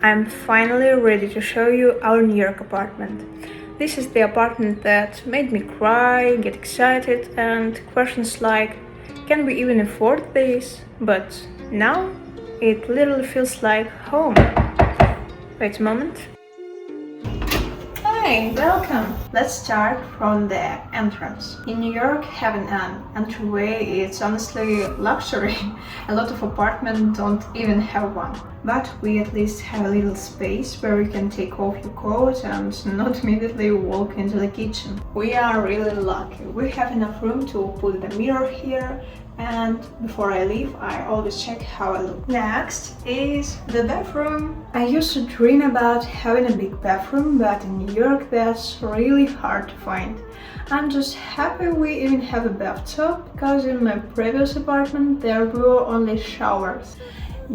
I'm finally ready to show you our New York apartment. This is the apartment that made me cry, get excited, and questions like, can we even afford this? But now it literally feels like home. Wait a moment. Hi, welcome! Let's start from the entrance. In New York, having an entryway is honestly luxury. A lot of apartments don't even have one. But we at least have a little space where you can take off your coat and not immediately walk into the kitchen. We are really lucky. We have enough room to put the mirror here, and before I leave, I always check how I look. Next is the bathroom. I used to dream about having a big bathroom, but in New York that's really hard to find. I'm just happy we even have a bathtub, because in my previous apartment there were only showers.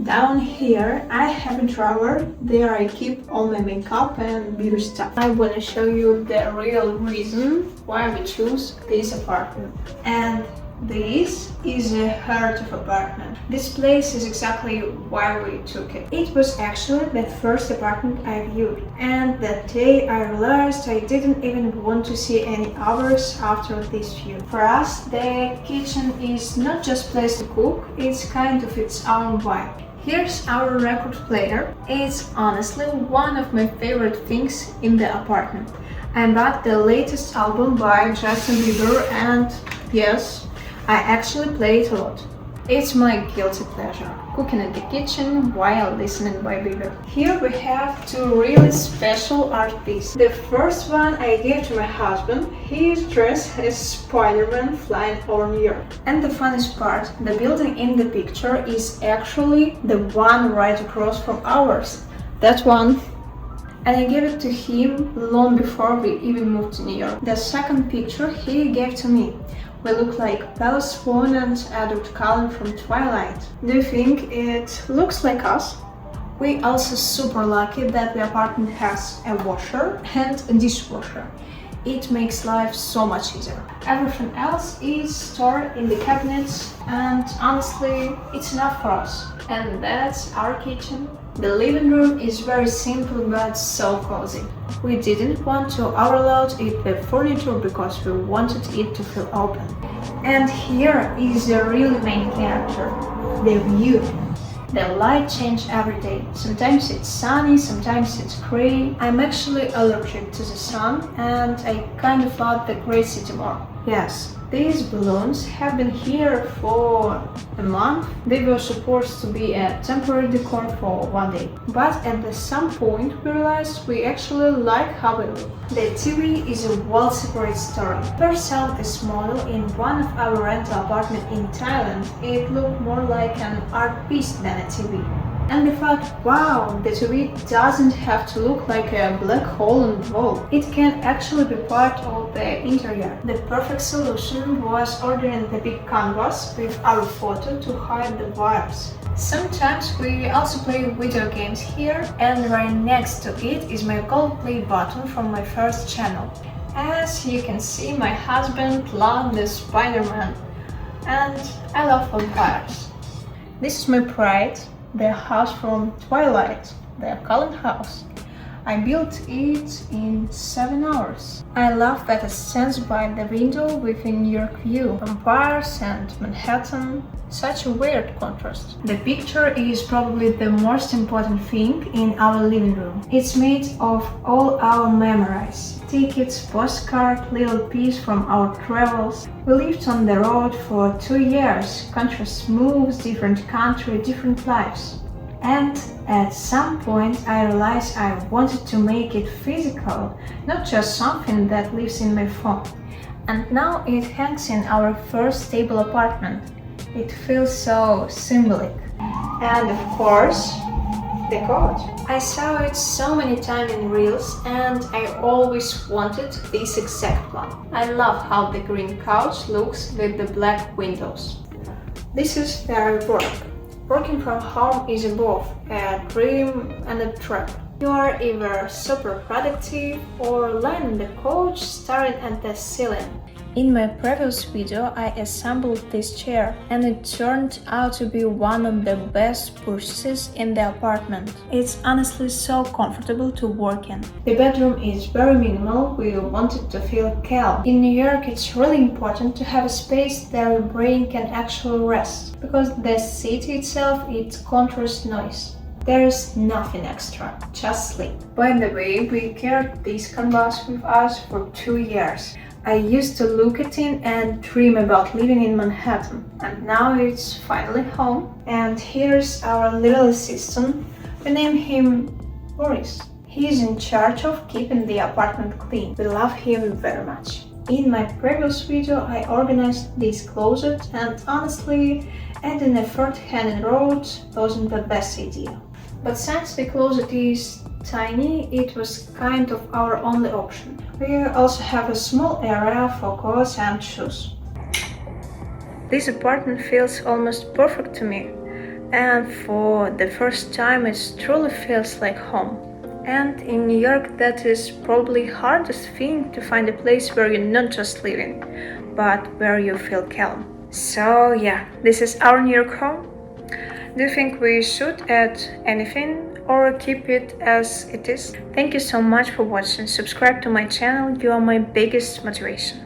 Down here I have a drawer. There I keep all my makeup and beauty stuff. I want to show you the real reason why we choose this apartment. And this is the heart of apartment. This place is exactly why we took it. It was actually the first apartment I viewed, and that day I realized I didn't even want to see any others after this view. For us, the kitchen is not just a place to cook, it's kind of its own vibe. Here's our record player. It's honestly one of my favorite things in the apartment. I bought the latest album by Justin Bieber, and yes, I actually play it a lot. It's my guilty pleasure, cooking in the kitchen while listening by Bieber. Here we have two really special art pieces. The first one I gave to my husband. He is dressed as Spider-Man flying over New York. And the funniest part, the building in the picture is actually the one right across from ours. That one. And I gave it to him long before we even moved to New York. The second picture he gave to me. We look like Bella Swan and Edward Cullen from Twilight. Do you think it looks like us? We also super lucky that the apartment has a washer and a dishwasher. It makes life so much easier. Everything else is stored in the cabinets, and honestly, it's enough for us. And that's our kitchen. The living room is very simple but so cozy. We didn't want to overload it with furniture because we wanted it to feel open. And here is the really main character, the view. The light changes every day. Sometimes it's sunny, sometimes it's gray. I'm actually allergic to the sun, and I kind of love the gray city more. Yes, these balloons have been here for a month. They were supposed to be a temporary decor for one day. But at some point we realized we actually like how they look. The TV is a well-separated story. We saw this model in one of our rental apartments in Thailand. It looked more like an art piece than a TV. And we thought, wow, the TV doesn't have to look like a black hole on the wall. It can actually be part of the interior. The perfect solution was ordering the big canvas with our photo to hide the wires. Sometimes we also play video games here, and right next to it is my gold play button from my first channel. As you can see, my husband loved the Spider-Man, and I love vampires. This is my pride. The house from Twilight, the Cullen house. I built it in 7 hours. I love that it stands by the window with a New York view, vampires and Manhattan. Such a weird contrast. The picture is probably the most important thing in our living room. It's made of all our memories. Tickets, postcard, little piece from our travels. We lived on the road for 2 years. Countries moves, different country, different lives. And at some point I realized I wanted to make it physical, not just something that lives in my phone. And now it hangs in our first stable apartment. It feels so symbolic. And of course, the coat. I saw it so many times in reels, and I always wanted this exact one. I love how the green couch looks with the black windows. This is where I work. Working from home is both a dream and a trap. You are either super productive or lying on the couch staring at the ceiling. In my previous video, I assembled this chair and it turned out to be one of the best purchases in the apartment. It's honestly so comfortable to work in. The bedroom is very minimal, we wanted to feel calm. In New York, it's really important to have a space that your brain can actually rest, because the city itself is contrast noise. There's nothing extra, just sleep. By the way, we carried this canvas with us for 2 years. I used to look at it and dream about living in Manhattan, and now it's finally home. And here's our little assistant. We name him Boris. He's in charge of keeping the apartment clean. We love him very much. In my previous video, I organized this closet, and honestly, adding a third hand in the road wasn't the best idea. But since the closet is tiny, it was kind of our only option. We also have a small area for clothes and shoes. This apartment feels almost perfect to me, and for the first time it truly feels like home. And in New York, that is probably the hardest thing, to find a place where you're not just living, but where you feel calm. So yeah, this is our New York home. Do you think we should add anything or keep it as it is? Thank you so much for watching. Subscribe to my channel, you are my biggest motivation.